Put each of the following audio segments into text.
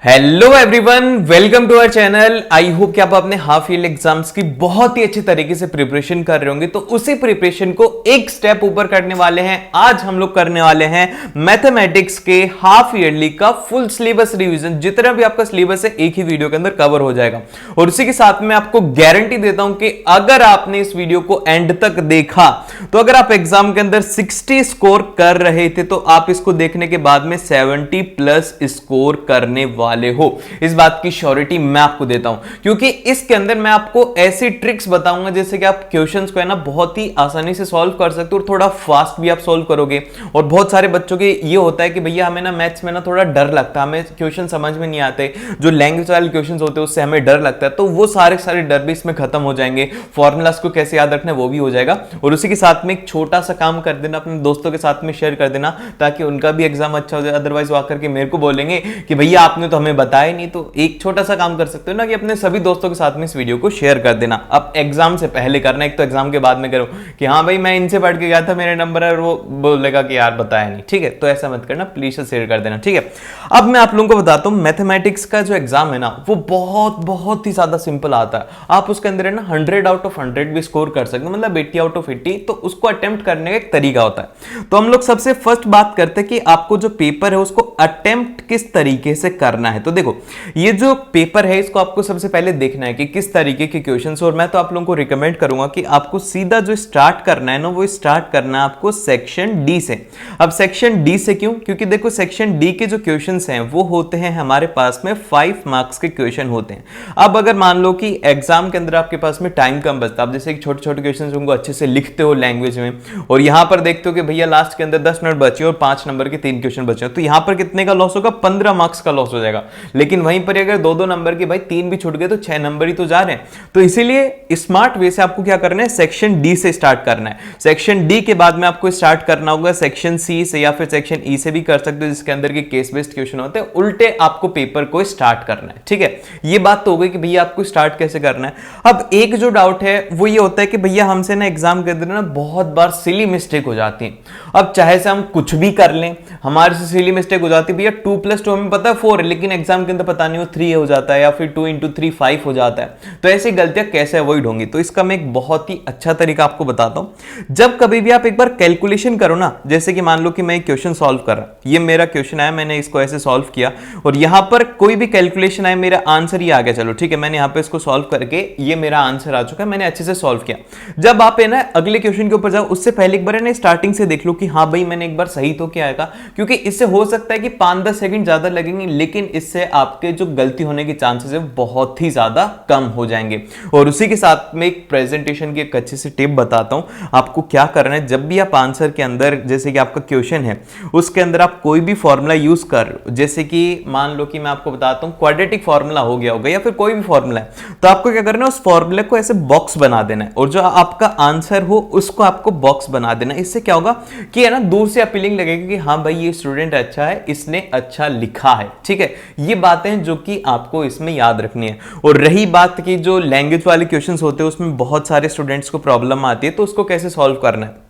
Hello everyone, welcome to our channel. I hope कि आप अपने हाफ ईयर एग्जाम्स की बहुत ही अच्छी तरीके से प्रिपरेशन कर रहे होंगे। तो उसी प्रिपरेशन को एक स्टेप ऊपर करने वाले हैं। आज हम लोग करने वाले हैं मैथमेटिक्स के हाफ ईयरली का फुल सिलेबस रिवीजन। जितना भी आपका सिलेबस है एक ही वीडियो के अंदर कवर हो जाएगा। और उसी के साथ में आपको गारंटी देता हूं कि अगर आपने इस वीडियो को एंड तक देखा तो अगर आप एग्जाम के अंदर 60 स्कोर कर रहे थे तो आप इसको देखने के बाद में 70 प्लस स्कोर करने वाले हो। इस बात की श्योरिटी मैं आपको देता हूं, क्योंकि इसके अंदर मैं आपको ऐसी ट्रिक्स बताऊंगा जैसे कि आप क्वेश्चंस को है ना बहुत ही आसानी से सॉल्व कर सकते हो और थोड़ा फास्ट भी आप सॉल्व करोगे। और बहुत सारे बच्चों के ये होता है कि भैया हमें ना मैथ्स में ना थोड़ा डर लगता है, हमें क्वेश्चन समझ में नहीं आते, जो लैंग्वेज वाले क्वेश्चन होते हैं उससे हमें डर लगता है। तो वो सारे डर भी इसमें खत्म हो जाएंगे। फॉर्मूलास को कैसे याद रखना है वो भी हो जाएगा। और उसी के साथ में एक छोटा सा काम कर देना, अपने दोस्तों के साथ में शेयर कर देना ताकि उनका भी एग्जाम अच्छा हो जाए। अदरवाइज वो आकर के मेरे को बोलेंगे कि भैया आपने तो हमें बताया नहीं। तो एक छोटा सा काम कर सकते हो ना कि अपने सभी दोस्तों के साथ में इस वीडियो को शेयर कर देना। अब एग्जाम से पहले करना, एक तो एग्जाम के बाद में करो कि हाँ भाई मैं इनसे पढ़ के गया था, मेरे नंबर है, और वो बोलेगा कि यार बताया नहीं। ठीक है, तो ऐसा मत करना, प्लीज शेयर कर देना। ठीक है, अब मैं आप लोगों को बताता हूं मैथमेटिक्स का जो एग्जाम है ना वो बहुत ही ज्यादा सिंपल आता है। आप उसके अंदर है ना 100 आउट ऑफ 100 भी स्कोर कर सकते हो, मतलब 80 आउट ऑफ 80। तो उसको अटेम्प्ट करने का एक तरीका होता है। तो हम लोग सबसे फर्स्ट बात करते हैं कि आपको जो पेपर है उसको अटेम्प्ट किस तरीके से करना है। तो देखो ये जो पेपर है इसको आपको सबसे पहले देखना है कि किस तरीके के क्वेश्चंस। और मैं तो आप लोगों को रिकमेंड करूंगा कि आपको सीधा जो स्टार्ट करना है ना वो स्टार्ट करना है आपको सेक्शन डी से। अब सेक्शन डी से क्यों? क्योंकि देखो सेक्शन डी के जो क्वेश्चंस हैं वो होते हैं हमारे पास में 5 मार्क्स के क्वेश्चन होते हैं। अब अगर मान लो कि एग्जाम के अंदर आपके पास में टाइम कम बचता, आप जैसे छोटे क्वेश्चन उनको अच्छे से लिखते हो लैंग्वेज में, और यहां पर देखते हो कि भैया लास्ट के अंदर 10 मिनट बचे और 5 नंबर के 3 क्वेश्चन बचे, तो यहां पर कितने का लॉस होगा? 15 मार्क्स का लॉस हो जाएगा। लेकिन वहीं पर अगर 2-2 नंबर के भाई 3 भी छूट गए तो 6 नंबर ही तो जा रहे हैं। तो इसीलिए स्मार्ट वे से आपको क्या करना है, सेक्शन डी से स्टार्ट करना है। सेक्शन डी के बाद में आपको स्टार्ट करना होगा सेक्शन सी से या फिर सेक्शन ई से भी कर सकते हो, जिसके अंदर के केस बेस्ड क्वेश्चन होते हैं। उल्टे आपको पेपर को स्टार्ट करना है। ठीक है, ये बात तो हो गई कि भैया आपको स्टार्ट कैसे करना है। अब एक जो डाउट है वो ये होता है कि भैया हमसे ना एग्जाम के अंदर ना बहुत बार सिली मिस्टेक हो जाती है। अब चाहे से हम कुछ भी कर लें हमारे से सिली मिस्टेक हो जाती है। भैया 2 + 2 हमें पता है 4 है, लेकिन एग्जाम के अंदर पता नहीं वो 3 हो जाता है या फिर 2 × 3 5 हो जाता है। तो ऐसी गलतियां कैसे अवॉइड होंगी, तो इसका मैं एक बहुत ही अच्छा तरीका आपको बताता हूं। जब कभी भी आप एक बार कैलकुलेशन करो ना, जैसे कि मान लो कि मैं एक क्वेश्चन सॉल्व कर रहा, ये मेरा क्वेश्चन आया, मैंने इसको ऐसे सॉल्व किया और यहां पर कोई भी कैलकुलेशन आया, मेरा आंसर ही आ गया। चलो ठीक है, मैंने यहां पे इसको सॉल्व करके ये मेरा आंसर आ चुका है, मैंने अच्छे से सॉल्व किया। जब आप है ना अगले क्वेश्चन के ऊपर जाओ उससे पहले एक बार है ना स्टार्टिंग से देख लो कि हाँ भाई मैंने एक बार सही तो किया आएगा, क्योंकि इससे हो सकता है कि 5-10 सेकंड ज्यादा लगेंगे, लेकिन इससे आपके जो गलती होने के चांसेस है बहुत ही ज्यादा कम हो जाएंगे। और उसी के साथ में एक प्रेजेंटेशन की एक अच्छी सी टिप बताता हूं आपको क्या करना है। जब भी आप आंसर के अंदर, जैसे कि आपका क्वेश्चन है उसके अंदर आप कोई भी फॉर्मूला यूज कर, जैसे कि मान लो कि मैं आपको बताता हूं क्वाड्रेटिक फॉर्मूला हो गया होगा या फिर कोई भी फॉर्मूला है, तो आपको क्या करना है उस फॉर्मूले को ऐसे बॉक्स बना देना है और जो आपका आंसर हो उसको आपको बॉक्स बना देना है। इससे क्या होगा कि है ना दूर से अपीलिंग लगेगा कि हाँ भाई ये स्टूडेंट अच्छा है, इसने अच्छा लिखा है। ठीक है, ये बातें जो कि आपको इसमें याद रखनी है। और रही बात की जो लैंग्वेज वाले क्वेश्चंस होते हैं उसमें बहुत सारे स्टूडेंट्स को प्रॉब्लम आती है, तो उसको कैसे सॉल्व करना है।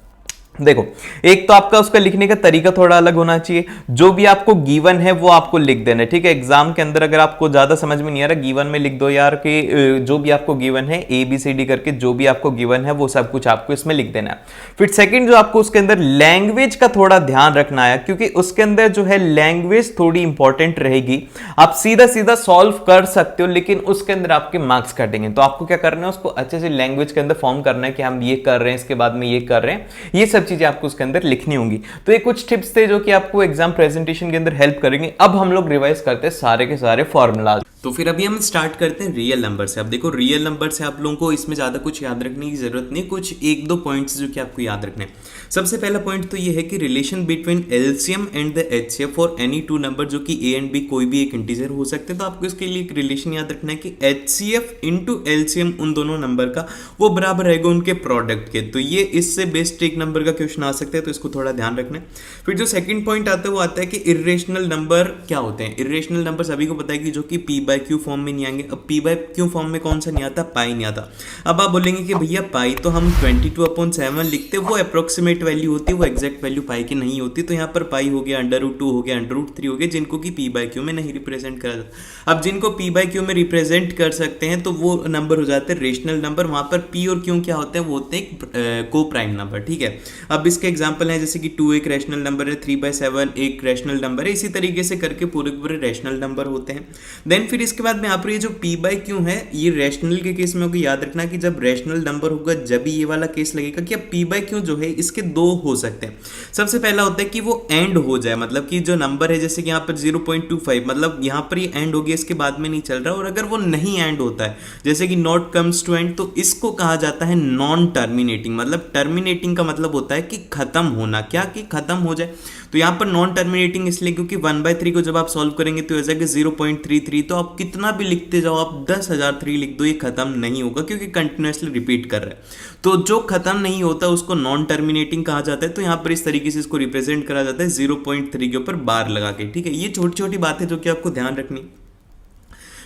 देखो एक तो आपका उसका लिखने का तरीका थोड़ा अलग होना चाहिए। जो भी आपको गिवन है वो आपको लिख देना है। ठीक है, एग्जाम के अंदर अगर आपको ज्यादा समझ में नहीं आ रहा, गिवन में लिख दो यार कि जो भी आपको गिवन है ABCD करके जो भी आपको गिवन है वो सब कुछ आपको इसमें लिख देना है। फिर सेकंड जो आपको उसके अंदर लैंग्वेज का थोड़ा ध्यान रखना है, क्योंकि उसके अंदर जो है लैंग्वेज थोड़ी इंपॉर्टेंट रहेगी। आप सीधा सॉल्व कर सकते हो लेकिन उसके अंदर आपके मार्क्स कटेंगे। तो आपको क्या करना है, उसको अच्छे से लैंग्वेज के अंदर फॉर्म करना है कि हम ये कर रहे हैं, इसके बाद में ये कर रहे हैं, ये सब चीजें आपको उसके अंदर लिखनी होंगी। तो ये कुछ टिप्स थे जो कि आपको एग्जाम प्रेजेंटेशन के अंदर हेल्प करेंगे। अब हम लोग रिवाइज करते हैं सारे के सारे फॉर्मूलाज। तो फिर अभी हम स्टार्ट करते हैं रियल नंबर से। अब देखो रियल नंबर से आप लोगों को इसमें ज्यादा कुछ याद रखने की जरूरत नहीं, कुछ 1-2 पॉइंट्स जो कि आपको याद रखने हैं। सबसे पहला पॉइंट तो ये है कि relation between LCM and the HCF for any 2 number, जो कि ए एंड बी कोई भी एक इंटीजर हो सकते हैं। तो आपको इसके लिए एक रिलेशन याद रखना है कि एचसीएफ इंटू एलसीएम उन दोनों नंबर का वो बराबर रहेगा उनके प्रोडक्ट के। तो ये इससे बेस्ट एक नंबर का क्वेश्चन आ सकता है, तो इसको थोड़ा ध्यान रखना है। फिर जो सेकंड पॉइंट आता है वो आता है कि इर्रेशनल नंबर क्या होते हैं। इर्रेशनल नंबर सभी को पता है कि जो कि पी बाय क्यू फॉर्म में नहीं आएंगे। अब पी बाय क्यू फॉर्म में कौन सा नहीं आता, पाई नहीं आता। अब आप बोलेंगे कि भैया पाई तो हम 22/7 लिखते, वो अप्रोक्सीमेट वैल्यू होती है, वो एग्जैक्ट वैल्यू पाई की नहीं होती। तो यहाँ पर पाई हो गया, √2 हो गया, √3 हो गया, जिनको कि पी बाय क्यू में नहीं रिप्रेजेंट करा जाता। अब जिनको पी बाय क्यू में रिप्रेजेंट कर सकते हैं तो वो नंबर हो जाते हैं रेशनल नंबर। वहां पर पी और क्यू क्या होते हैं, वो होते हैं को प्राइम नंबर, ठीक है। अब इसके एग्जांपल है जैसे कि 2 एक रैशनल नंबर है, 3/7 एक रैशनल नंबर है, इसी तरीके से करके पूरे पूरे रैशनल नंबर होते हैं। देन फिर इसके बाद में यहाँ पर ये जो पी बाय क्यू है, ये रैशनल के केस में होगा। याद रखना कि जब रैशनल नंबर होगा जब ये वाला केस लगेगा कि अब पी बाय क्यू जो है इसके दो हो सकते हैं। सबसे पहला होता है कि वो एंड हो जाए, मतलब कि जो नंबर है जैसे कि यहाँ पर 0.25, मतलब यहाँ पर ये एंड हो गया, इसके बाद में नहीं चल रहा। और अगर वो नहीं एंड होता है जैसे कि नॉट कम्स टू एंड, तो इसको कहा जाता है नॉन टर्मिनेटिंग। मतलब टर्मिनेटिंग का मतलब होता है कि खत्म होना, क्या कि खत्म हो जाए। तो यहाँ पर नॉन टर्मिनेटिंग इसलिए क्योंकि 1/3 को जब आप सॉल्व करेंगे तो ऐसा कि 0.33, तो आप कितना भी लिखते जाओ, आप 10,003 लिख दो, ये खत्म नहीं होगा क्योंकि कंटिन्यूसली रिपीट कर रहा है। तो जो खत्म नहीं होता उसको नॉन टर्मिनेटिंग कहा जाता है। तो यहाँ पर इस तरीके से इसको रिप्रेजेंट करा जाता है 0.3 के ऊपर बार लगा के, ठीक है। ये छोटी छोटी बातें जो कि आपको ध्यान रखनी।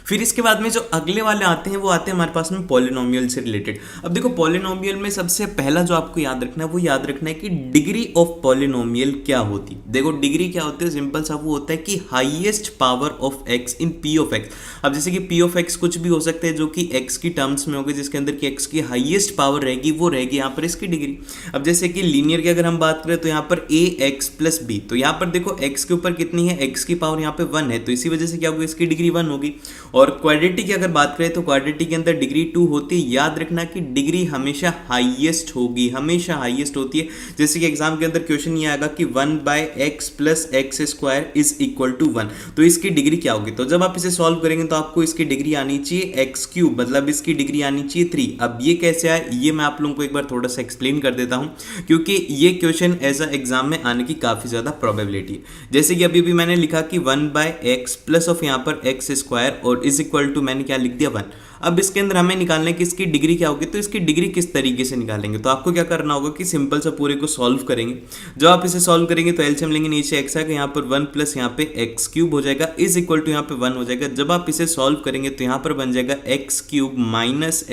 फिर इसके बाद में जो अगले वाले आते हैं वो आते हैं हमारे पास में पॉलिनोमियल से रिलेटेड। अब देखो पॉलिनोमियल में सबसे पहला जो आपको याद रखना है वो याद रखना है कि डिग्री ऑफ पॉलिनोमियल क्या होती है। देखो डिग्री क्या होती है, सिंपल सा वो होता है कि highest power of x in P of x. अब जैसे कि पी ऑफ एक्स कुछ भी हो सकता है जो कि एक्स की टर्म्स में होगा, जिसके अंदर की एक्स की हाईएस्ट पावर रहेगी वो रहेगी यहाँ पर इसकी डिग्री। अब जैसे कि लीनियर की अगर हम बात करें तो यहाँ पर ए एक्स प्लस बी, तो यहाँ पर देखो एक्स के ऊपर कितनी है, एक्स की पावर यहाँ पे 1 है, तो इसी वजह से क्या होगी, इसकी डिग्री 1 होगी। और क्वाड्रेटिक की अगर बात करें तो क्वाड्रेटिक के अंदर डिग्री 2 होती है। याद रखना कि डिग्री हमेशा हाईएस्ट होगी, हमेशा हाईएस्ट होती है। जैसे कि एग्जाम के अंदर क्वेश्चन ये आएगा कि 1/x + x² = 1, तो इसकी डिग्री क्या होगी। तो जब आप इसे सॉल्व करेंगे तो आपको इसकी डिग्री आनी चाहिए x3, मतलब इसकी डिग्री आनी चाहिए 3। अब ये कैसे आए ये मैं आप लोगों को एक बार थोड़ा सा एक्सप्लेन कर देता हूं, क्योंकि ये क्वेश्चन ऐसा एग्जाम में आने की काफी ज्यादा प्रोबेबिलिटी है। जैसे कि अभी भी मैंने लिखा कि 1/x प्लस ऑफ यहाँ पर x² और = मैंने क्या लिख दिया 1। अब इसके अंदर हमें निकालना है कि इसकी डिग्री क्या होगी। तो इसकी डिग्री किस तरीके से निकालेंगे, तो आपको क्या करना होगा कि सिंपल सा पूरे को सॉल्व करेंगे। जब आप इसे सॉल्व करेंगे तो एलसीएम लेंगे, नीचे x आएगा, यहाँ पर 1 प्लस यहाँ पे x³ हो जाएगा, = यहाँ पे 1 हो जाएगा। जब आप इसे सॉल्व करेंगे तो यहाँ पर बन जाएगा x³ -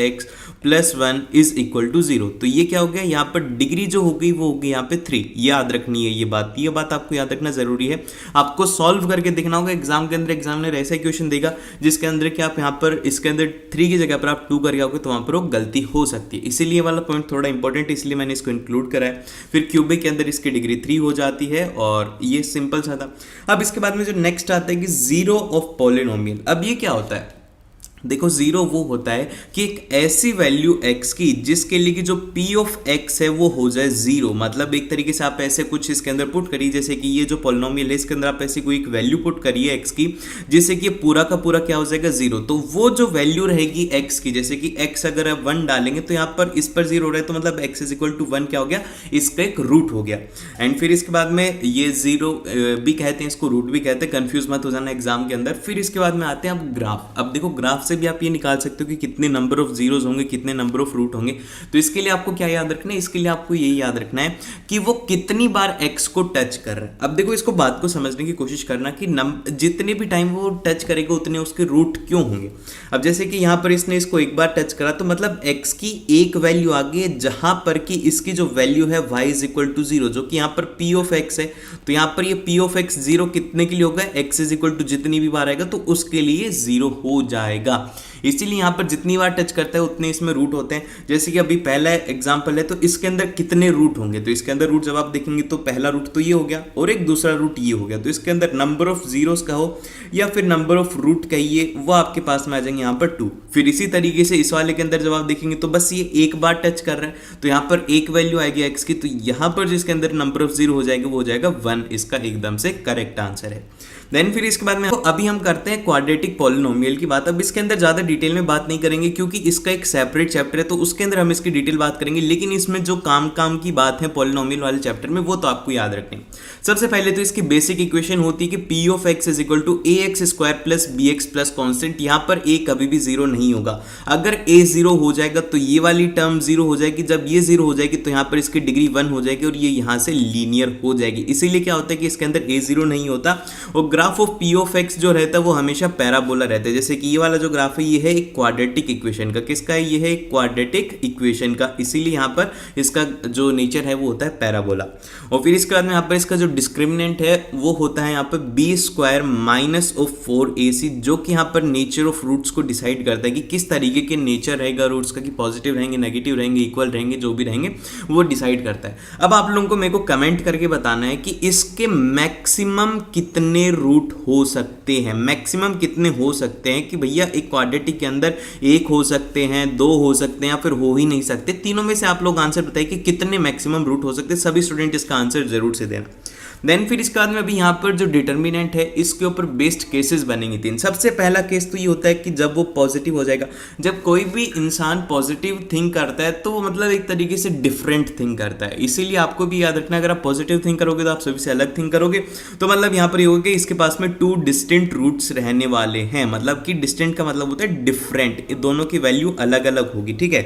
x + 1 = 0। तो ये क्या हो गया, यहाँ पर डिग्री जो होगी वो होगी यहाँ पे 3। याद रखनी है ये बात आपको याद रखना जरूरी है। आपको सॉल्व करके देखना होगा। एग्जाम के अंदर एग्जामिनर ऐसा क्वेश्चन देगा जिसके अंदर कि आप यहाँ पर इसके अंदर 3 की जगह पर आप 2 करके आओगे तो वहां पर वो गलती हो सकती है। इसीलिए वाला पॉइंट थोड़ा इंपॉर्टेंट है, इसलिए मैंने इसको इंक्लूड करा है। फिर क्यूबिक के अंदर इसकी डिग्री 3 हो जाती है और ये सिंपल सा था। अब इसके बाद में जो नेक्स्ट आता है कि जीरो ऑफ पॉलिनोमियल। अब ये क्या होता है, देखो जीरो वो होता है कि एक ऐसी वैल्यू x की जिसके लिए कि जो p ऑफ x है वो हो जाए 0। मतलब एक तरीके से आप ऐसे कुछ इसके अंदर पुट करिए, जैसे कि ये जो पॉलिनोमियल है इसके अंदर आप ऐसी कोई एक वैल्यू पुट करिए x की, जिससे कि पूरा का पूरा क्या हो जाएगा 0। तो वो जो वैल्यू रहेगी x की, जैसे कि x अगर आप 1 डालेंगे तो यहाँ पर इस पर 0 रहे तो मतलब x = 1 क्या हो गया, इसका एक रूट हो गया। एंड फिर इसके बाद में ये 0 भी कहते हैं, इसको रूट भी कहते हैं, कंफ्यूज मत हो जाना एग्जाम के अंदर। फिर इसके बाद में आते हैं अब ग्राफ। अब देखो ग्राफ से भी आप ये निकाल सकते हो कि कितने नंबर ऑफ जीरोस होंगे, कितने नंबर ऑफ रूट होंगे। तो इसके लिए आपको क्या याद रखना है, इसके लिए आपको यही याद रखना है कि वो कितनी बार x को टच कर रहा है। अब देखो इसको बात को समझने की कोशिश करना कि जितने भी टाइम वो टच करेगा उतने उसके रूट क्यों होंगे। अब जैसे कि यहां पर इसने इसको एक बार टच करा तो मतलब x की एक वैल्यू आ गई जहां पर कि इसकी जो वैल्यू है y = 0, जो कि यहां पर p ऑफ x है। तो यहां पर ये p ऑफ x 0 कितने के लिए होगा, x = जितनी भी बार आएगा तो उसके लिए 0 हो जाएगा। इसीलिए यहां पर जितनी बार टच करता है उतने इसमें रूट होते हैं। जैसे कि अभी पहला एग्जांपल है तो इसके अंदर कितने रूट होंगे, तो इसके अंदर रूट जब आप देखेंगे तो पहला रूट तो ये हो गया और एक दूसरा रूट ये हो गया। तो इसके अंदर नंबर ऑफ जीरोस कहो या फिर नंबर ऑफ रूट कहिए, वो आपके पास में आ जाएंगे यहाँ पर 2। फिर इसी तरीके से इस वाले के अंदर जब आप देखेंगे तो बस ये एक बार टच कर रहा है तो यहाँ पर एक वैल्यू आएगी x की, तो यहाँ पर जिसके अंदर नंबर ऑफ जीरो हो जाएगा वो हो जाएगा 1। इसका एकदम से करेक्ट आंसर है। देन फिर इसके बाद में अभी हम करते हैं क्वाड्रेटिक पॉलिनोमियल की बात। अब इसके अंदर ज़्यादा डिटेल में बात नहीं करेंगे क्योंकि इसका एक सेपरेट चैप्टर है, तो उसके अंदर हम इसकी डिटेल बात करेंगे, लेकिन इसमें जो काम की बात है पॉलिनोमियल वाले चैप्टर में वो तो आपको याद रखनी है। सबसे पहले तो इसकी बेसिक इक्वेशन होती है कि P of X is equal to A X square plus B X plus constant. यहाँ पर ए कभी भी जीरो नहीं होगा। अगर ए जीरो हो जाएगा तो ये वाली टर्म जीरो हो जाएगी, जब ये जीरो हो जाएगी तो यहाँ पर इसकी डिग्री 1 हो जाएगी और ये यहाँ से लीनियर हो जाएगी। इसीलिए क्या होता है कि इसके अंदर ए जीरो नहीं होता और graph of P of x जो रहता है वो हमेशा पैराबोला रहता है। जैसे कि ये वाला जो ग्राफ है ये है एक क्वाड्रेटिक इक्वेशन का। किसका है? ये है एक क्वाड्रेटिक इक्वेशन का, इसीलिए यहाँ पर इसका जो नेचर है वो होता है पैराबोला। और फिर इसके बाद में यहाँ पर इसका जो डिस्क्रिमिनेंट है वो होता है यहाँ पर B square minus of 4ac, जो कि यहाँ पर नेचर ऑफ रूट्स को डिसाइड करता है कि किस तरीके के नेचर रहेगा रूट्स का, कि पॉजिटिव रहेंगे, नेगेटिव रहेंगे, इक्वल रहेंगे, जो भी रहेंगे वो डिसाइड करता है। अब आप लोगों को मेरे को कमेंट करके बताना है कि इसके मैक्सिमम कितने रूट हो सकते हैं, मैक्सिमम कितने हो सकते हैं। कि भैया एक क्वाड्रेटिक के अंदर एक हो सकते हैं, दो हो सकते हैं या फिर हो ही नहीं सकते। तीनों में से आप लोग आंसर बताइए कि कितने मैक्सिमम रूट हो सकते हैं। सभी स्टूडेंट इसका आंसर जरूर से देना। देन फिर इसके बाद में अभी यहाँ पर जो डिटर्मिनेंट है इसके ऊपर बेस्ड केसेस बनेंगे 3। सबसे पहला केस तो ये होता है कि जब वो पॉजिटिव हो जाएगा। जब कोई भी इंसान पॉजिटिव थिंक करता है तो वो मतलब एक तरीके से डिफरेंट थिंक करता है, इसीलिए आपको भी याद रखना अगर आप पॉजिटिव थिंक करोगे तो आप सभी से अलग थिंक करोगे। तो मतलब यहाँ पर ये होगा कि इसके पास में 2 डिस्टिंक्ट रूट्स रहने वाले हैं, मतलब कि डिस्टिंक्ट का मतलब होता है डिफरेंट, दोनों की वैल्यू अलग अलग होगी। ठीक है,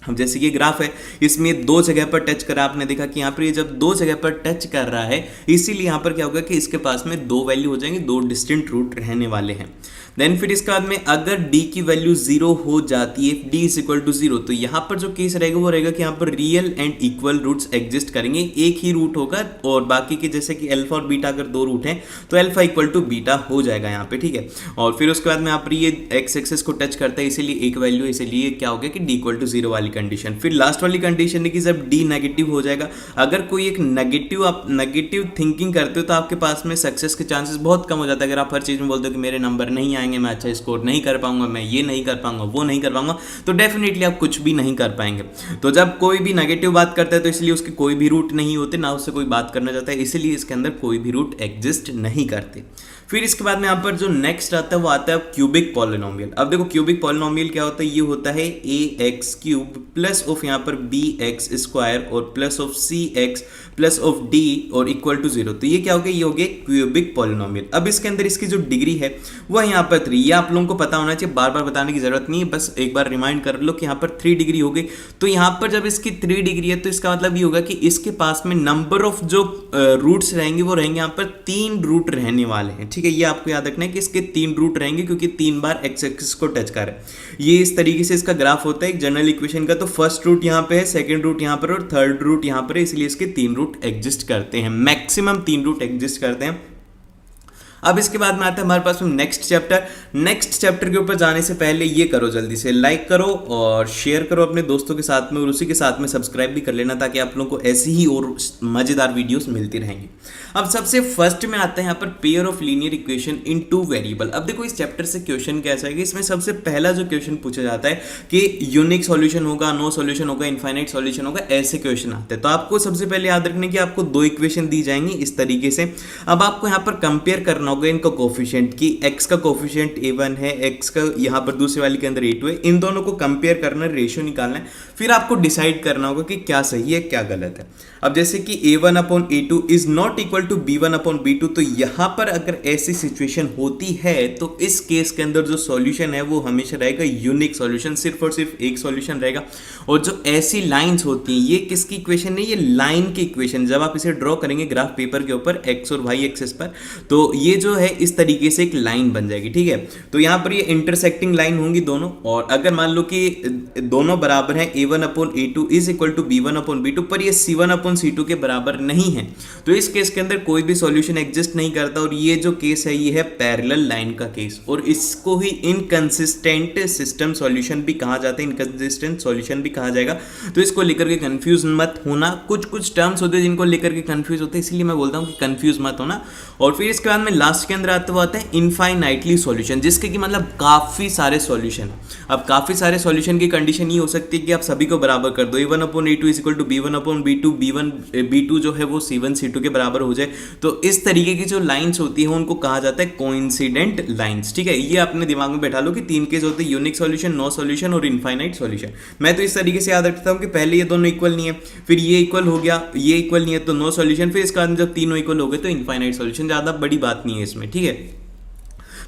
अब जैसे ये ग्राफ है इसमें 2 जगह पर टच करा, आपने देखा कि यहाँ पर ये जब 2 जगह पर टच कर रहा है इसीलिए यहाँ पर क्या होगा कि इसके पास में 2 वैल्यू हो जाएंगे, 2 डिस्टिंक्ट रूट रहने वाले हैं। देन फिर इसके बाद में अगर d की वैल्यू 0 हो जाती है, d इज इक्वल टू 0, तो यहाँ पर जो केस रहेगा वो रहेगा कि यहाँ पर real and equal roots exist करेंगे। एक ही रूट होगा और बाकी के जैसे कि अल्फा और बीटा अगर 2 रूट हैं तो अल्फा इक्वल टू बीटा हो जाएगा यहाँ पे। ठीक है, और फिर उसके बाद में यहाँ पर ये एक्स एक्सेस को टच करता है इसीलिए एक वैल्यू, इसीलिए क्या हो गया कि d इक्वल टू 0 वाली कंडीशन। फिर लास्ट वाली कंडीशन है कि जब d नेगेटिव हो जाएगा। अगर कोई एक आप नेगेटिव थिंकिंग करते हो तो आपके पास में सक्सेस के चांसेस बहुत कम हो जाता है। अगर आप हर चीज़ में बोलते हो कि मेरे नंबर नहीं आएंगे, मैं अच्छा स्कोर नहीं कर पाऊंगा, मैं ये नहीं कर पाऊंगा, वो नहीं कर पाऊंगा, तो डेफिनेटली आप कुछ भी नहीं कर पाएंगे। तो जब कोई भी नेगेटिव बात करता है तो इसलिए उसके कोई भी रूट नहीं होते, ना उससे कोई बात करना चाहता है, इसलिए इसके अंदर कोई भी रूट एग्जिस्ट नहीं करते। फिर इसके बाद में यहाँ पर जो नेक्स्ट आता है वो आता है क्यूबिक पॉलिनोमियल। अब देखो क्यूबिक पॉलिनोमियल क्या होता है, ये होता है ax क्यूब प्लस ऑफ यहाँ पर bx स्क्वायर और plus of cx plus of d और इक्वल टू 0। तो ये क्या हो गया, ये हो गया क्यूबिक पॉलिनोमियल। अब इसके अंदर इसकी जो डिग्री है वो यहाँ पर 3, ये आप लोगों को पता होना चाहिए, बार बार बताने की जरूरत नहीं है, बस एक बार रिमाइंड कर लो कि यहाँ पर 3 डिग्री हो गई। तो यहाँ पर जब इसकी 3 डिग्री है तो इसका मतलब ये होगा कि इसके पास में नंबर ऑफ जो रूट्स रहेंगे वो रहेंगे यहाँ पर 3 रूट रहने वाले हैं। ठीक है, ये आपको याद रखना है कि इसके 3 रूट रहेंगे क्योंकि 3 बार एक्स एक्सिस को टच कर रहा है। ये इस तरीके से इसका ग्राफ होता है एक जनरल इक्वेशन का। तो फर्स्ट रूट यहाँ पे है, सेकंड रूट यहाँ पर और थर्ड रूट यहाँ पर है, इसलिए इसके 3 रूट एग्जिस्ट करते हैं, मैक्सिमम 3 रूट एग्जिस्ट करते हैं। अब इसके बाद में आता है हमारे पास में नेक्स्ट चैप्टर के ऊपर जाने से पहले ये करो, जल्दी से लाइक करो और शेयर करो अपने दोस्तों के साथ में और उसी के साथ में सब्सक्राइब भी कर लेना ताकि आप लोगों को ऐसी ही और मजेदार वीडियोस मिलती रहेंगी। अब सबसे फर्स्ट में आता है यहाँ पर pair of linear equation in 2 variable. अब देखो इस चैप्टर से क्वेश्चन कैसा है कि इसमें सबसे पहला जो क्वेश्चन पूछा जाता है कि यूनिक सॉल्यूशन होगा, नो सॉल्यूशन होगा, इनफाइनाइट सॉल्यूशन होगा, ऐसे क्वेश्चन आते हैं। तो आपको सबसे पहले याद रखने की आपको 2 इक्वेशन दी जाएंगी इस तरीके से। अब आपको यहाँ पर कंपेयर करना होगा इनका कोफिशिएंट, कि x का कोफिशिएंट a1 है, x का यहाँ पर दूसरे वाली के अंदर a2 है, इन दोनों को कंपेयर करना, रेशियो निकालना है, फिर आपको डिसाइड करना होगा कि क्या सही है क्या गलत है। अब जैसे कि a1 upon a2 is not equal to b1 upon b2, तो यहाँ पर अगर ऐसी सिचुएशन होती है तो इस केस के अंदर जो सॉल्यूशन है वो हमेशा रहेगा यूनिक सॉल्यूशन, सिर्फ और सिर्फ एक सॉल्यूशन रहेगा। और जो ऐसी लाइंस होती हैं, ये किसकी इक्वेशन है, ये लाइन की इक्वेशन। जब आप इसे ड्रॉ करेंगे ग्राफ पेपर के ऊपर x और y एक्सिस पर, तो ये जो है इस तरीके से एक लाइन बन जाएगी। ठीक है, तो यहाँ पर ये इंटरसेक्टिंग लाइन होंगी दोनों, और अगर मान लो कि दोनों बराबर हैं a1 upon a2 is equal to b1 upon b2, पर ये c1 अपॉन c2 के बराबर नहीं है, तो इस केस के अंदर कोई भी सॉल्यूशन एग्जिस्ट नहीं करता। और ये जो केस है ये है पैरेलल लाइन का केस, और इसको ही इनकंसिस्टेंट सिस्टम सॉल्यूशन भी कहा जाता है, इनकंसिस्टेंट सॉल्यूशन भी कहा जाएगा। तो इसको लेकर के कंफ्यूज मत होना, कुछ टर्म्स होते हैं जिनको लेकर के कंफ्यूज होते हैं, इसलिए मैं बोलता हूँ कि कंफ्यूज मत होना। और फिर इसके बाद में लास्ट के अंदर आता वो आता है इनफाइनाइटली सॉल्यूशन, जिसके कि मतलब काफी सारे सॉल्यूशन। अब काफी सारे सॉल्यूशन की कंडीशन ये हो सकती है कि आप सभी को बराबर कर दो, a1/a2 is equal to b1/b2, b2 जो है वो c1 c2 के बराबर हो जाए। तो इस तरीके की जो लाइंस होती है उनको कहा जाता है कोइंसिडेंट लाइंस। ठीक है, ये अपने दिमाग में बैठा लो कि 3 केस होते हैं, यूनिक सॉल्यूशन, नो सॉल्यूशन और इनफाइनाइट सॉल्यूशन। मैं तो इस तरीके से याद रखता हूँ कि पहले ये दोनों इक्वल नहीं है, फिर ये इक्वल हो गया, ये इक्वल नहीं है तो नो सॉल्यूशन, फिर इसके बाद जब तीनों इक्वल हो गए तो इनफाइनाइट सॉल्यूशन। ज्यादा बड़ी बात नहीं है इसमें। ठीक है,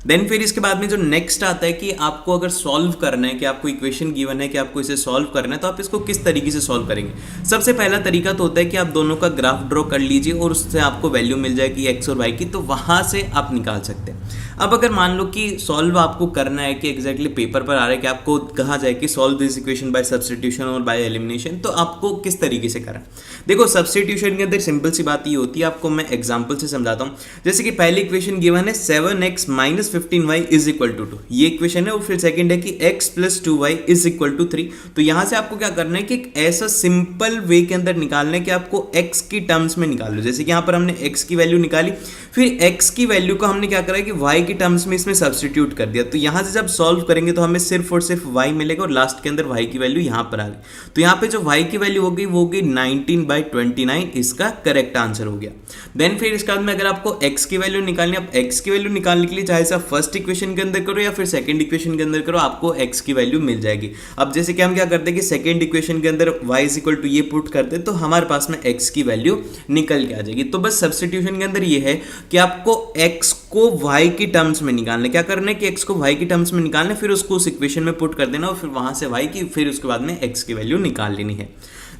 देन फिर इसके बाद में जो नेक्स्ट आता है कि आपको अगर सॉल्व करना है, कि आपको इक्वेशन गिवन है कि आपको इसे सॉल्व करना है, तो आप इसको किस तरीके से सॉल्व करेंगे। सबसे पहला तरीका तो होता है कि आप दोनों का ग्राफ ड्रॉ कर लीजिए और उससे आपको वैल्यू मिल जाएगी एक्स और वाई की, तो वहां से आप निकाल सकते हैं। अब अगर मान लो कि सॉल्व आपको करना है कि एग्जैक्टली पेपर पर आ रहा है कि आपको कहा जाए कि solve this equation by substitution और बाय एलिमिनेशन, तो आपको किस तरीके से करना है। देखो सब्स्टिट्यूशन के अंदर सिंपल सी बात ये होती है, आपको मैं एग्जांपल से समझाता हूं। जैसे कि पहली इक्वेशन गिवन है 7x - 15y is equal to 2, ये इक्वेशन है। और फिर सेकंड है कि x + 2y is equal to 3। तो यहां से आपको क्या करना है कि एक ऐसा सिंपल वे के अंदर निकालना है कि आपको x की टर्म्स में निकाल लो। जैसे कि यहां पर हमने x की वैल्यू निकाली, फिर x की वैल्यू को हमने क्या करा कि y की टर्म्स में इसमें सब्स्टिट्यूट कर दिया। तो यहां से जब सॉल्व करेंगे तो हमें सिर्फ और सिर्फ y मिलेगा और लास्ट के अंदर y की वैल्यू यहां पर आ गई। तो यहां पे जो y की वैल्यू होगी वो होगी 19/29, इसका करेक्ट आंसर हो गया। देन फिर इसके बाद में अगर आपको x की वैल्यू निकालनी है, अब x की वैल्यू निकालने के लिए चाहे आप फर्स्ट इक्वेशन के अंदर करो या फिर सेकंड इक्वेशन के अंदर करो, आपको x की वैल्यू मिल जाएगी। अब जैसे कि हम क्या करते हैं कि सेकंड इक्वेशन के अंदर y इज इक्वल टू ये पुट करते हैं, तो हमारे पास में x की वैल्यू निकल के आ जाएगी। तो बस सब्स्टिट्यूशन के अंदर ये है कि आपको x को y की टर्म्स में निकालना है। क्या करना है कि x को y की टर्म्स में निकालना है, फिर उसको उस इक्वेशन में पुट कर देना और फिर वहां से y की, फिर उसके बाद में x की वैल्यू निकाल लेनी है।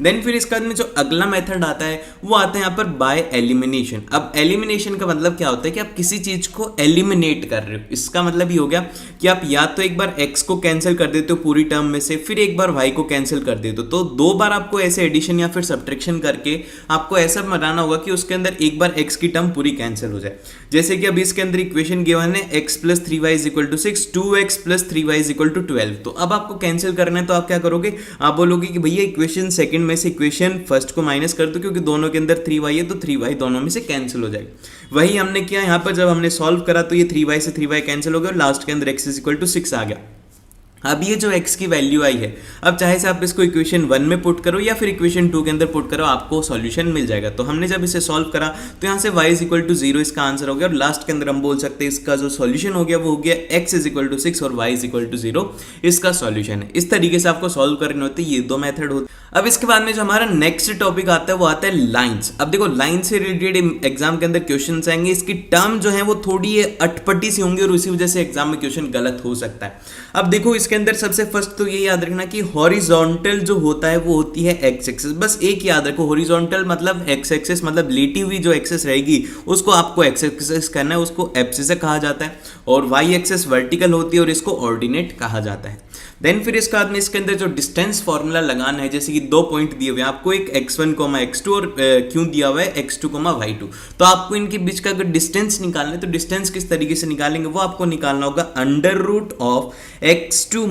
देन फिर इसके बाद में जो अगला मेथड आता है वो आता है यहाँ पर बाय एलिमिनेशन। अब एलिमिनेशन का मतलब क्या होता है कि आप किसी चीज को एलिमिनेट कर रहे हो। इसका मतलब ये हो गया कि आप या तो एक बार x को कैंसिल कर देते हो पूरी टर्म में से, फिर एक बार y को कैंसिल कर देते हो। तो 2 बार आपको ऐसे एडिशन या फिर सब्ट्रैक्शन करके आपको ऐसा बनाना होगा कि उसके अंदर एक बार x की टर्म पूरी कैंसिल हो जाए। जैसे कि अभी इसके अंदर इक्वेशन गिवन है x + 3y = 6, 2x + 3y = 12। तो अब आपको कैंसिल करना है, तो आप क्या करोगे, आप बोलोगे कि भैया इक्वेशन सेकंड में से इक्वेशन फर्स्ट को माइनस कर दो, क्योंकि दोनों के अंदर 3y है तो 3y दोनों में से कैंसिल हो जाएगा। वही हमने किया यहाँ पर, जब हमने सॉल्व करा तो ये 3y से 3y कैंसिल हो गया और लास्ट के अंदर x = 6 आ गया। अब ये जो x की वैल्यू आई है, अब चाहे से आप इसको इक्वेशन 1 में पुट करो या फिर इक्वेशन 2 के अंदर पुट करो, आपको सॉल्यूशन मिल जाएगा। तो हमने जब इसे सॉल्व करा तो यहाँ से y = 0 इसका आंसर हो गया और लास्ट के अंदर हम बोल सकते हैं इसका जो सॉल्यूशन हो गया वो हो गया x = 6 और y = 0 इसका सॉल्यूशन है। इस तरीके से आपको सॉल्व करने होते हैं, ये 2 मेथड होते हैं। अब इसके बाद में जो हमारा नेक्स्ट टॉपिक आता है वो आता है लाइंस। अब देखो लाइन से रिलेटेड एग्जाम के अंदर क्वेश्चन आएंगे, इसकी टर्म जो है वो थोड़ी अटपटी सी होंगी और उसी वजह से एग्जाम में क्वेश्चन गलत हो सकता है। अब देखो इसके अंदर सबसे फर्स्ट तो ये याद रखना कि हॉरिजॉन्टल जो होता है वो होती है एक्स एक्सिस। बस एक याद रखो, हॉरिजॉन्टल मतलब एक्स एक्सिस, मतलब लेटी हुई जो एक्सिस रहेगी उसको आपको एक्स एक्सिस करना है, उसको एब्सिस कहा जाता है। और वाई एक्सिस वर्टिकल होती है और इसको ऑर्डिनेट कहा जाता है। देन फिर इसके बाद में इसके अंदर जो डिस्टेंस फॉर्मूला लगाना है, जैसे कि 2 पॉइंट दिए हुए हैं आपको, एक x1, x2 और क्यों दिया हुआ है x2, y2। तो आपको इनके बीच का अगर डिस्टेंस निकालना है तो डिस्टेंस किस तरीके से निकालेंगे वो आपको निकालना होगा √(x2 -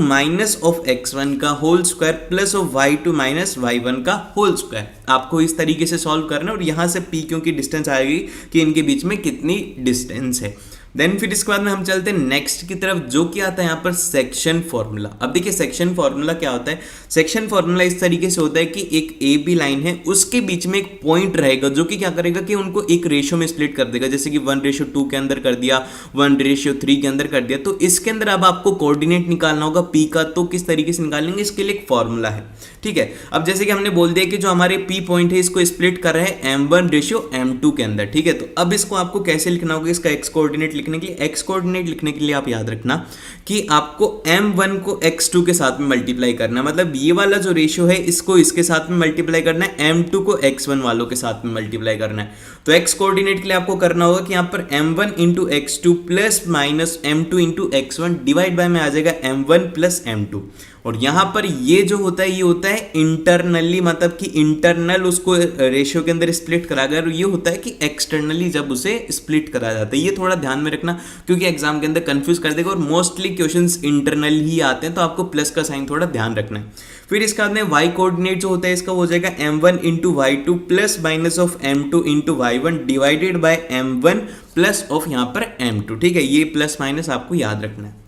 x1) का whole square plus (y2 - y1) का होल स्क्वायर। आपको इस तरीके से सॉल्व करना है और यहां से p क्योंकि डिस्टेंस आएगी कि इनके बीच में कितनी डिस्टेंस है। देन फिर इसके बाद में हम चलते हैं नेक्स्ट की तरफ, जो कि आता है यहाँ पर सेक्शन फॉर्मूला। अब देखिए सेक्शन फॉर्मूला क्या होता है। सेक्शन फॉर्मूला इस तरीके से होता है कि एक ए बी लाइन है, उसके बीच में एक पॉइंट रहेगा जो कि क्या करेगा कि उनको एक रेशियो में स्प्लिट कर देगा। जैसे कि 1:2 के अंदर कर दिया, 1:3 के अंदर कर दिया। तो इसके अंदर अब आपको कोऑर्डिनेट निकालना होगा पी का। तो किस तरीके से निकालेंगे, इसके लिए एक फॉर्मूला है, ठीक है। अब जैसे कि हमने बोल दिया कि जो हमारे पी पॉइंट है इसको स्प्लिट कर रहे हैं m1:m2 के अंदर, ठीक है। तो अब इसको आपको कैसे लिखना होगा, इसका एक्स कोऑर्डिनेट लिखने के लिए, एक्स कोऑर्डिनेट लिखने के लिए आप याद रखना कि आपको m1 को x2 के साथ में मल्टीप्लाई करना है। मतलब ये वाला जो रेशियो है इसको इसके साथ में मल्टीप्लाई करना है, m2 को x1 वालों के साथ में मल्टीप्लाई करना है। तो x कोऑर्डिनेट के लिए आपको करना होगा कि यहाँ पर m1 × x2 ± m2 × x1 divide by में आ जाएगा m1 + m2। और यहां पर ये जो होता है ये होता है इंटरनली, मतलब कि इंटरनल उसको रेशियो के अंदर स्प्लिट करा गया, और ये होता है कि एक्सटर्नली जब उसे स्प्लिट करा जाता है। ये थोड़ा ध्यान में रखना, क्योंकि एग्जाम के अंदर कंफ्यूज कर देगा और मोस्टली क्वेश्चंस इंटरनल ही आते हैं, तो आपको प्लस का साइन थोड़ा ध्यान रखना है। फिर इसके बाद में वाई कोऑर्डिनेट जो होता है इसका हो जाएगा m1 into y2 plus minus of m2 into y1 divided by m1 plus of यहाँ पर m2। ठीक है, ये प्लस माइनस आपको याद रखना है।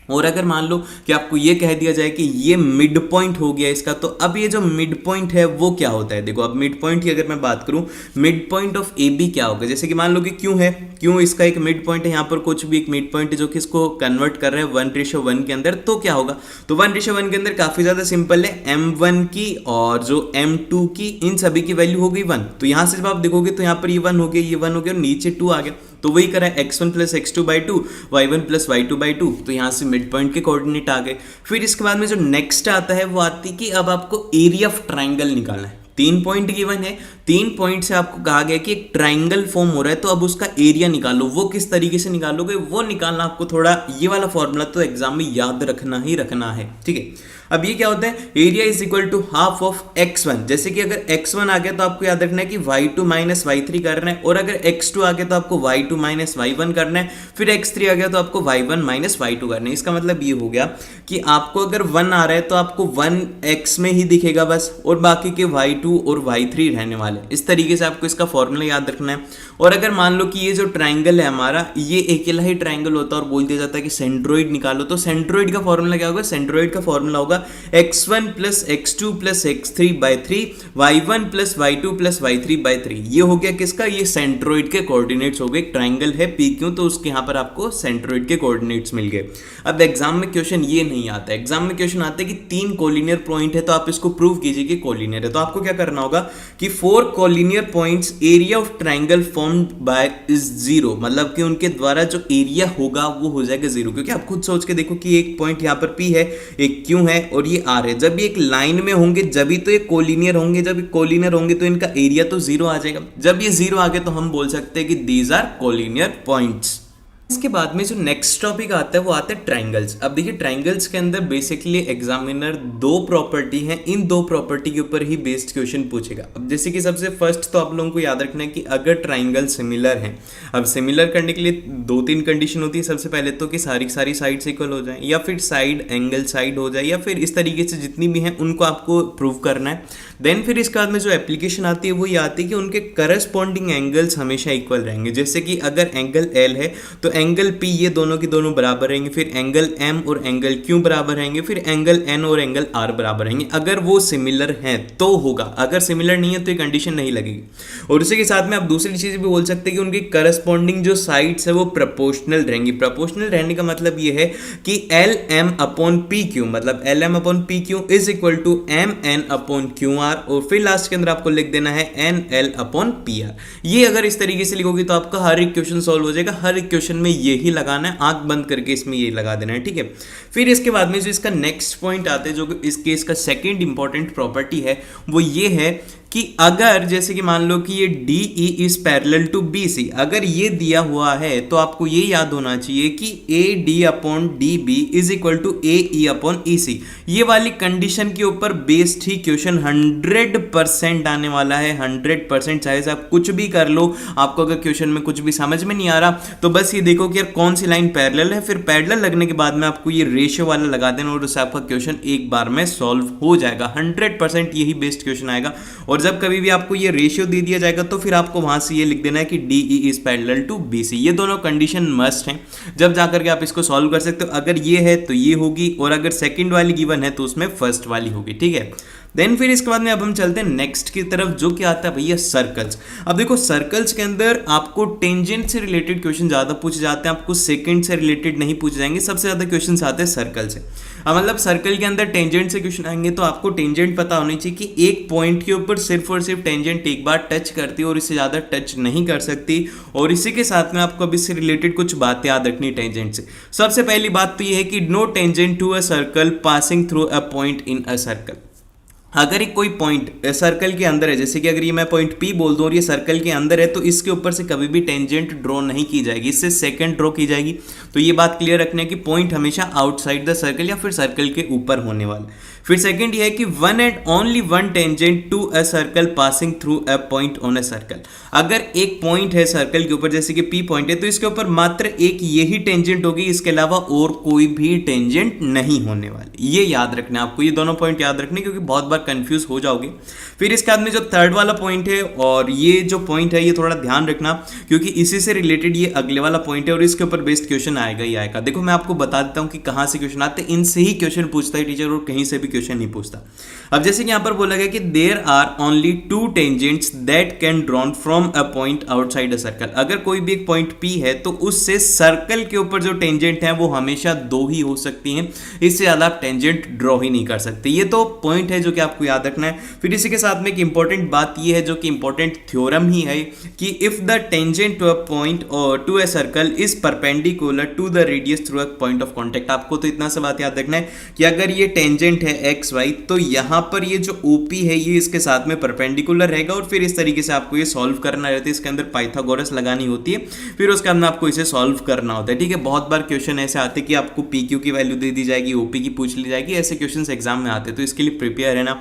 और अगर मान लो कि आपको ये कह दिया जाए कि ये मिड पॉइंट हो गया इसका, तो अब ये जो मिड पॉइंट है वो क्या होता है। देखो अब मिड पॉइंट की अगर मैं बात करूं, mid point of A B क्या होगा। जैसे कि मान लो कि क्यों है, क्यों इसका एक मिड पॉइंट है, यहाँ पर कुछ भी एक मिड पॉइंट है जो कि इसको कन्वर्ट कर रहे हैं 1:1 के अंदर, तो क्या होगा। तो 1:1 के अंदर काफी ज्यादा सिंपल है, m1 की और जो m2 की इन सभी की वैल्यू हो गई 1। तो यहां से जब आप देखोगे तो यहाँ पर ये 1 हो गया, ये 1 हो गया और नीचे 2 आ गया, तो वही करा x1 plus x2/2 y1 plus y2/2। तो यहाँ से मिड पॉइंट के कोऑर्डिनेट आ गए। फिर इसके बाद में जो नेक्स्ट आता है वो आती कि अब आपको एरिया ऑफ ट्राइंगल निकालना है। 3 पॉइंट गिवन है, 3 पॉइंट से आपको कहा गया कि एक ट्राइंगल फॉर्म हो रहा है, तो अब उसका एरिया निकालो। वो किस तरीके से निकालोगे वो निकालना आपको थोड़ा, ये वाला फॉर्मूला तो एग्जाम में याद रखना ही रखना है। ठीक है, अब ये क्या होता है, area is equal to half of x1। जैसे कि अगर x1 आ गया तो आपको याद रखना है कि y2 माइनस y3 करना है, और अगर x2 आ गया तो आपको y2 माइनस y1 करना है, फिर x3 आ गया तो आपको y1 माइनस y2 करना है। इसका मतलब ये हो गया कि आपको अगर 1 आ रहा है तो आपको 1 x में ही दिखेगा बस, और बाकी के y2 और y3 रहने वाले। इस तरीके से आपको इसका फॉर्मूला याद रखना है। और अगर मान लो कि ये जो ट्राइंगल है हमारा, ये अकेला ही ट्राइंगल होता है और बोल दिया जाता है कि सेंट्रोइड निकालो, तो सेंट्रोइड का फॉर्मूला क्या होगा, सेंट्रोइड का फॉर्मूला होगा x1 plus x2 plus x3/3 y1 plus y2 plus y3/3। ये हो गया किसका, ये सेंट्रोइड के कोऑर्डिनेट्स हो गए। ट्राइंगल है PQ, तो उसके यहाँ पर आपको सेंट्रोइड के कोऑर्डिनेट्स मिल गए। अब एग्जाम में क्वेश्चन ये नहीं आता, एग्जाम में क्वेश्चन आता है कि 3 कोलिनियर पॉइंट है, तो आप इसको प्रूव कीजिए कि कोलिनियर है। तो आपको क्या करना होगा कि 4 collinear points area of triangle formed by is 0, मतलब कि उनके द्वारा जो एरिया होगा वो हो जाएगा 0। क्योंकि आप खुद सोच के देखो कि एक पॉइंट यहाँ पर P है, एक Q है और ये R है। जब ये एक लाइन में होंगे जब भी तो ये कोलिनियर होंगे, जब ये कोलिनियर होंगे तो इनका एरिया तो 0 आ जाएगा। जब ये 0 आ गया तो हम बोल सकते हैं कि दीज आर कोलिनियर पॉइंट्स। इसके बाद में जो नेक्स्ट टॉपिक आता है वो आता है ट्राइंगल्स। अब देखिए ट्राइंगल्स के अंदर बेसिकली एग्जामिनर 2 प्रॉपर्टी हैं, इन 2 प्रॉपर्टी के ऊपर ही बेस्ड क्वेश्चन पूछेगा। अब जैसे कि सबसे फर्स्ट तो आप लोगों को याद रखना है कि अगर ट्राइंगल सिमिलर हैं, अब सिमिलर करने के लिए 2-3 कंडीशन होती है। सबसे पहले तो कि सारी साइड्स इक्वल हो जाए, या फिर साइड एंगल साइड हो जाए, या फिर इस तरीके से जितनी भी हैं उनको आपको प्रूव करना है। देन फिर इसके बाद में जो एप्लीकेशन आती है वो ये आती है कि उनके करस्पॉन्डिंग एंगल्स हमेशा इक्वल रहेंगे। जैसे कि अगर एंगल L है तो एंगल P ये दोनों की दोनों बराबर रहेंगे, फिर एंगल M और एंगल Q बराबर रहेंगे, फिर एंगल N और एंगल R बराबर रहेंगे। अगर वो सिमिलर हैं तो होगा, अगर सिमिलर नहीं है तो ये कंडीशन नहीं लगेगी। और उसी के साथ में आप दूसरी चीज भी बोल सकते हैं कि उनकी करस्पॉन्डिंग जो साइड्स है वो प्रोपोर्शनल रहेंगी। प्रोपोर्शनल रहने का मतलब ये है कि LM/PQ, मतलब LM/PQ is equal to MN/QR, और फिर लास्ट के अंदर आपको लिख देना है NL/PR। ये अगर इस तरीके से लिखोगे तो आपका हर एक क्वेश्चन सॉल्व हो जाएगा। हर एक क्वेश्चन में यही लगाना है, आंख बंद करके इसमें ये लगा देना है। ठीक है, फिर इसके बाद में जो इसका नेक्स्ट पॉइंट आता है, जो इस केस का सेकंड इंपॉर्टेंट प्रॉपर्टी है, वो ये है कि अगर जैसे कि मान लो कि ये DE is parallel to BC, अगर ये दिया हुआ है तो आपको ये याद होना चाहिए कि AD/DB is equal to AE/EC। ये वाली कंडीशन के ऊपर बेस्ड ही क्वेश्चन 100% आने वाला है, 100%। चाहे से आप कुछ भी कर लो, आपको अगर क्वेश्चन में कुछ भी समझ में नहीं आ रहा तो बस ये देखो कि यार कौन सी लाइन पैरेलल है, फिर पैरेलल लगने के बाद में आपको ये रेशियो वाला लगा देना और उससे आपका क्वेश्चन एक बार में सॉल्व हो जाएगा। 100% यही बेस्ड क्वेश्चन आएगा। और जब कभी भी आपको ये रेशियो दे दिया जाएगा तो फिर आपको वहां से ये लिख देना है कि DE is parallel to BC। ये दोनों कंडीशन मस्ट हैं, जब जाकर के आप इसको सॉल्व कर सकते हो। अगर ये है तो ये होगी, और अगर सेकंड वाली गिवन है तो उसमें फर्स्ट वाली होगी। ठीक है, देन फिर इसके बाद में अब हम चलते हैं नेक्स्ट की तरफ, जो क्या आता है भैया सर्कल्स। अब देखो सर्कल्स के अंदर आपको टेंजेंट से रिलेटेड क्वेश्चन ज्यादा पूछे जाते हैं, आपको सेकंड से रिलेटेड नहीं पूछे जाएंगे। सबसे ज्यादा क्वेश्चन आते हैं सर्कल से। अब मतलब सर्कल के अंदर टेंजेंट से क्वेश्चन आएंगे तो आपको टेंजेंट पता होनी चाहिए कि एक पॉइंट के ऊपर सिर्फ और सिर्फ टेंजेंट एक बार टच करती है और इससे ज्यादा टच नहीं कर सकती। और इसी के साथ में आपको अब इससे रिलेटेड कुछ बातें याद रखनी टेंजेंट से। सबसे पहली बात तो ये है कि no tangent to a circle passing through a point in a circle. अगर एक कोई पॉइंट सर्कल के अंदर है, जैसे कि अगर ये मैं पॉइंट P बोल दूं और ये सर्कल के अंदर है, तो इसके ऊपर से कभी भी टेंजेंट ड्रॉ नहीं की जाएगी, इससे सेकंड ड्रॉ की जाएगी। तो ये बात क्लियर रखना है कि पॉइंट हमेशा आउटसाइड द सर्कल या फिर सर्कल के ऊपर होने वाला। फिर सेकंड ये है कि one and only one tangent to a circle passing through a point on a circle. अगर एक पॉइंट है सर्कल के ऊपर, जैसे कि पी पॉइंट है, तो इसके ऊपर मात्र एक यही टेंजेंट होगी, इसके अलावा और कोई भी टेंजेंट नहीं होने वाली। ये याद रखना आपको, ये दोनों पॉइंट याद रखने, क्योंकि बहुत बार कंफ्यूज हो जाओगे। फिर इसके बाद में जो थर्ड वाला पॉइंट है, और ये जो पॉइंट है ये थोड़ा ध्यान रखना, क्योंकि इसी से रिलेटेड ये अगले वाला पॉइंट है और इसके ऊपर बेस्ड क्वेश्चन आएगा ही आएगा। देखो मैं आपको बता देता हूं कि कहां से क्वेश्चन आते हैं, इनसे ही क्वेश्चन पूछता है टीचर, और कहीं से भी क्वेश्चन नहीं पूछता। अब जैसे कि यहां पर बोला गया कि there are only two tangents that can drawn from a point outside a circle. अगर कोई भी एक पॉइंट P है तो उससे सर्कल के ऊपर जो टेंजेंट है वो हमेशा दो ही हो सकती हैं, इससे ज्यादा आप टेंजेंट ड्रॉ ही नहीं कर सकते। ये तो पॉइंट है जो कि आपको याद रखना है। फिर इसी के साथ में एक इंपॉर्टेंट बात ये है, जो कि इंपॉर्टेंट थ्योरम ही है, कि if the tangent to a point और to a circle is perpendicular to the radius through a point of contact. आपको तो इतना सा बात याद रखना है कि अगर ये टेंजेंट है एक्स वाई, तो यहां पर ये जो OP है ये इसके साथ में परपेंडिकुलर रहेगा, और फिर इस तरीके से आपको ये सॉल्व करना रहता है। इसके अंदर पाइथागोरस लगानी होती है, फिर उसके अंदर आपको इसे सॉल्व करना होता है। ठीक है, बहुत बार क्वेश्चन ऐसे आते हैं कि आपको PQ की वैल्यू दे दी जाएगी, OP की पूछ ली जाएगी, ऐसे क्वेश्चन एग्जाम में आते हैं, तो इसके लिए प्रिपेयर है ना।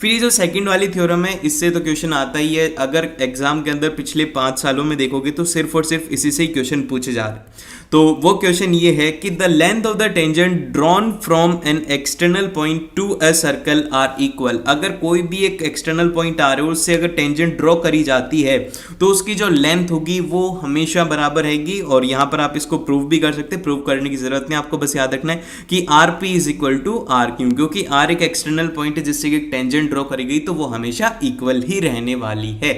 फिर ये जो सेकंड वाली थ्योरम है, इससे तो क्वेश्चन आता ही है। अगर एग्जाम के अंदर पिछले 5 सालों में देखोगे तो सिर्फ और सिर्फ इसी से ही क्वेश्चन पूछे जा रहे हैं। तो वो क्वेश्चन ये है कि the length of the tangent drawn from an external point to a circle are equal. अगर कोई भी एक एक्सटर्नल पॉइंट आ रहे हो, उससे अगर टेंजेंट ड्रॉ करी जाती है तो उसकी जो लेंथ होगी वो हमेशा बराबर रहेगी। और यहां पर आप इसको प्रूव भी कर सकते हैं, प्रूव करने की जरूरत नहीं, आपको बस याद रखना है कि RP is equal to RQ, क्योंकि R एक एक्सटर्नल पॉइंट है जिससे कि टेंजेंट ड्रॉ करी गई, तो वो हमेशा इक्वल ही रहने वाली है।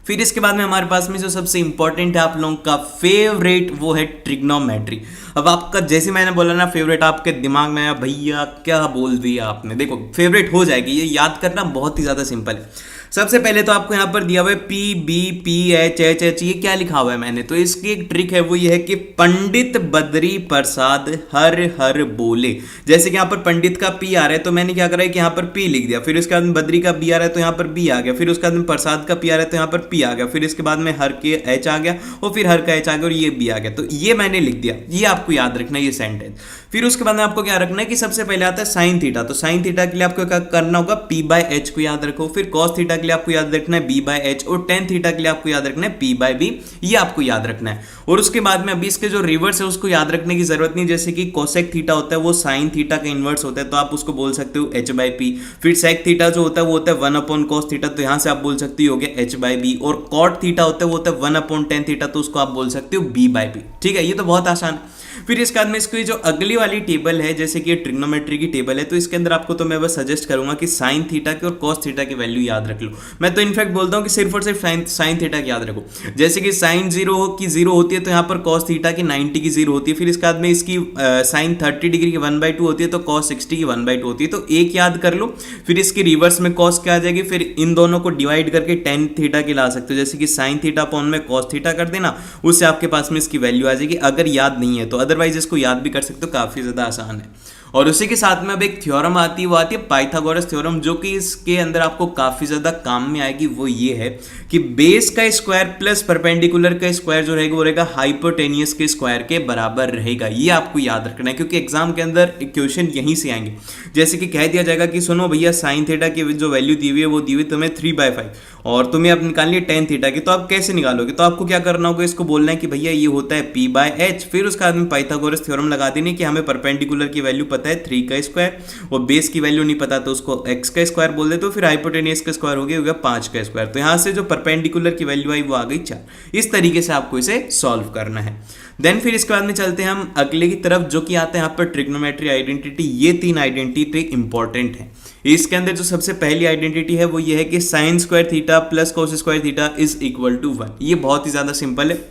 फिर इसके बाद में हमारे पास में जो सबसे इंपॉर्टेंट है आप लोगों का फेवरेट, वो है ट्रिग्नोमेट्री। अब आपका जैसे मैंने बोला ना फेवरेट, आपके दिमाग में आया भैया क्या बोल दिया आपने। देखो फेवरेट हो जाएगी, ये याद करना बहुत ही ज्यादा सिंपल है। सबसे पहले तो आपको यहां पर दिया हुआ है PBPHH, ये क्या लिखा हुआ है मैंने, तो इसकी एक ट्रिक है, वो ये है कि पंडित बद्री प्रसाद हर हर बोले। जैसे कि यहां पर पंडित का P आ रहा है, तो मैंने क्या करा है कि यहां पर P लिख दिया, फिर उसके बाद में बद्री का B आ रहा है तो यहां पर B आ गया, फिर उसके बाद में प्रसाद का P आ रहा है तो यहां पर P आ गया, फिर इसके बाद में हर के H आ गया, और फिर हर का H आ गया, और ये B आ गया। तो ये मैंने लिख दिया, ये आपको याद रखना है ये सेंटेंस। फिर उसके बाद में आपको क्या रखना है कि सबसे पहले आता है साइन थीटा, तो साइन थीटा के लिए आपको क्या करना होगा, P/H को याद रखो। फिर कॉस थीटा के लिए आपको याद रखना है B/H, और टेन थीटा के लिए आपको याद रखना है P/B, ये आपको याद रखना है। और उसके बाद में अभी इसके जो रिवर्स है उसको याद रखने की जरूरत नहीं, जैसे कि कोसेक थीटा होता है वो साइन थीटा का इनवर्स होता है, तो आप उसको बोल सकते हो H/P। फिर सेक थीटा जो होता है वो होता है 1/cos थीटा, तो यहां से आप बोल सकते हो H/B। और कॉट थीटा होता है वो होता है 1/tan थीटा, तो उसको आप बोल सकते हो B/P। ठीक है, ये तो बहुत आसान। फिर इसके बाद में इसकी जो अगली वाली टेबल है, जैसे कि ट्रिग्नोमेट्री की टेबल है, तो इसके अंदर आपको तो मैं बस सजेस्ट करूंगा कि साइन थीटा की और कॉस थीटा की वैल्यू याद रख लो। मैं तो इनफैक्ट बोलता हूं कि सिर्फ और सिर्फ साइन थीटा की याद रखो। जैसे कि साइन 0 की 0 होती है तो यहाँ पर कॉस थीटा की 90 की 0 होती है। फिर इसके बाद में इसकी साइन 30 डिग्री की 1/2 होती है, तो कॉस 60 की 1/2 होती है। तो एक याद कर लो, फिर इसकी रिवर्स में कॉस क्या आ जाएगी, फिर इन दोनों को डिवाइड करके टेन थीटा की ला सकते हो, जैसे कि साइन थीटा अपॉन में कॉस थीटा कर देना, उससे आपके पास में इसकी वैल्यू आ जाएगी, अगर याद नहीं है तो। अदरवाइज इसको याद भी कर सकते हो, काफी ज्यादा आसान है। और उसी के साथ में अब एक थ्योरम आती है, वो आती है पाइथागोरस थ्योरम, जो कि इसके अंदर आपको काफी ज्यादा काम में आएगी। वो ये है कि बेस का स्क्वायर प्लस परपेंडिकुलर का स्क्वायर जो रहेगा वो रहेगा हाइपोटेनियस के स्क्वायर के बराबर रहेगा। ये आपको याद रखना है, क्योंकि एग्जाम के अंदर क्वेश्चन यहीं से आएंगे। जैसे कि कह दिया जाएगा कि सुनो भैया साइन थीटा की जो वैल्यू दी हुई है वो दी हुई तुम्हें 3/5, और तुम्हें अब निकालनी है टेन थीटा की, तो आप कैसे निकालोगे, तो आपको क्या करना होगा, इसको बोलना है कि भैया ये होता है P/H। फिर उसका आदमी पाइथागोरस थ्योरम लगा देने कि हमें परपेंडिकुलर की वैल्यू पता है 3 का स्क्वायर, और बेस की वैल्यू नहीं पता तो उसको x का स्क्वायर बोल देते हो, फिर हाइपोटेनियस का स्क्वायर हो गया 5 का स्क्वायर। तो यहां से जो परपेंडिकुलर की वैल्यू आई वो आ गई 4। इस तरीके से आपको इसे सॉल्व करना है। देन फिर इसके बाद में चलते हैं हम अगले की तरफ, जो कि आते हैं यहाँ पर ट्रिग्नोमेट्री आइडेंटिटी। ये 3 आइडेंटिटी इंपॉर्टेंट है। इसके अंदर जो सबसे पहली आइडेंटिटी है वो ये है कि sine square theta plus cos square theta is equal to 1। ये बहुत ही ज्यादा सिंपल है।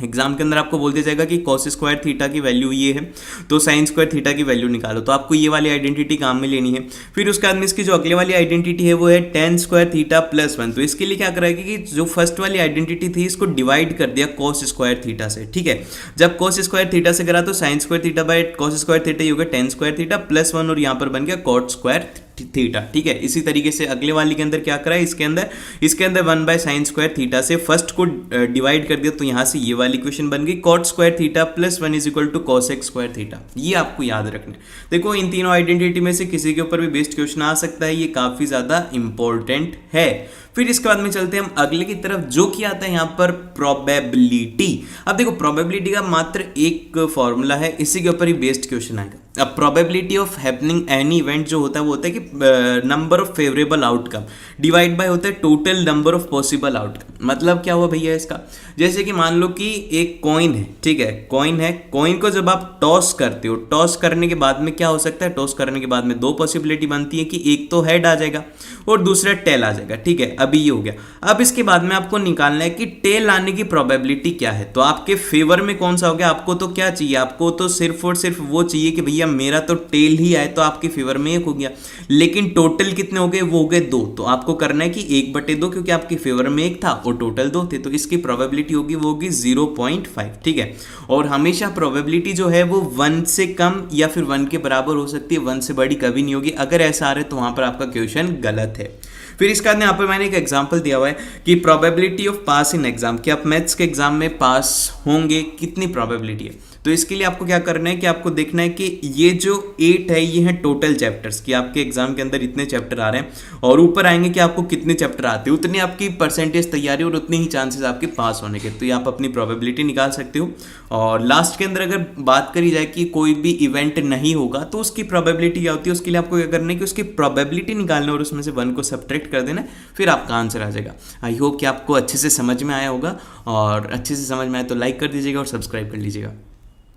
एग्जाम के अंदर आपको बोल दिया जाएगा कि cos स्क्वायर थीटा की वैल्यू ये है, तो साइन स्क्वायर थीटा की वैल्यू निकालो, तो आपको ये वाली आइडेंटिटी काम में लेनी है। फिर उसके बाद में इसकी जो अगले वाली आइडेंटिटी है वो है tan स्क्वायर थीटा प्लस 1। तो इसके लिए क्या कराएगी कि जो फर्स्ट वाली आइडेंटिटी थी इसको डिवाइड कर दिया cos स्क्वायर थीटा से। ठीक है, जब cos स्क्वायर थीटा से करा तो sine square theta by cos square theta ही होगा tan स्क्वायर थीटा प्लस 1, और यहाँ पर बन गया cot स्क्वायर थीटा, ठीक है। इसी तरीके से अगले वाली के अंदर क्या करा है, इसके अंदर 1/sin² थीटा से फर्स्ट को डिवाइड कर दिया, तो यहां से ये वाली इक्वेशन बन गई cot² theta plus 1 = cosec² theta. ये आपको याद रखना है। देखो इन तीनों आइडेंटिटी में से किसी के ऊपर भी बेस्ड क्वेश्चन आ सकता है, ये काफी ज्यादा इंपॉर्टेंट है। फिर इसके बाद में चलते हैं हम अगले की तरफ, जो कि आता है यहाँ पर प्रोबेबिलिटी। अब देखो प्रोबेबिलिटी का मात्र एक फॉर्मूला है, इसी के ऊपर ही बेस्ड क्वेश्चन आएगा। अब probability of happening any event जो होता है वो होता है कि number of favourable outcome divide by होता है total number of possible outcome. मतलब क्या हुआ भैया इसका, जैसे कि मान लो कि एक कॉइन है, ठीक है, कॉइन को जब आप टॉस करते हो, टॉस करने के बाद में क्या हो सकता है, टॉस करने के बाद में दो पॉसिबिलिटी बनती है कि एक तो हेड आ जाएगा और दूसरा टेल आ जाएगा, ठीक है। अभी ये हो गया। अब इसके बाद में आपको निकालना है कि टेल आने की प्रोबेबिलिटी क्या है। तो आपके फेवर में कौन सा हो गया, आपको तो क्या चाहिए, आपको तो सिर्फ और सिर्फ वो चाहिए कि भैया मेरा तो टेल ही आए, तो आपके फेवर में 1 हो गया। लेकिन टोटल कितने हो गए, वो हो गए 2। तो आपको करना है कि 1/2, क्योंकि आपके फेवर में 1 था और टोटल 2 थे, तो इसकी प्रोबेबिलिटी होगी वो होगी 0.5, ठीक है। और हमेशा प्रोबेबिलिटी जो है वो 1 से कम या फिर 1 के बराबर हो सकती है, 1 से बड़ी कभी नहीं होगी। अगर ऐसा आ रहा है तो वहां पर आपका क्वेश्चन गलत है। फिर इसके बाद यहाँ पर मैंने एक एग्जांपल दिया हुआ है कि probability of pass in exam, कि आप मैथ्स के एग्जाम में पास होंगे, कितनी प्रोबेबिलिटी है। तो इसके लिए आपको क्या करना है कि आपको देखना है कि ये जो 8 है ये है टोटल चैप्टर्स, कि आपके एग्जाम के अंदर इतने चैप्टर आ रहे हैं और ऊपर आएंगे कि आपको कितने चैप्टर आते हैं, उतनी आपकी परसेंटेज तैयारी और उतने ही चांसेस आपके पास होने के। तो ये आप अपनी प्रोबेबिलिटी निकाल सकते हो। और लास्ट के अंदर अगर बात करी जाए कि कोई भी इवेंट नहीं होगा तो उसकी प्रोबेबिलिटी क्या होती है, उसके लिए आपको क्या करना है कि उसकी प्रोबेबिलिटी निकालना और उसमें से 1 को सब्ट्रैक्ट कर देना, फिर आपका आंसर आ जाएगा। आई होप कि आपको अच्छे से समझ में आया होगा, और अच्छे से समझ में आया तो लाइक कर दीजिएगा और सब्सक्राइब कर लीजिएगा।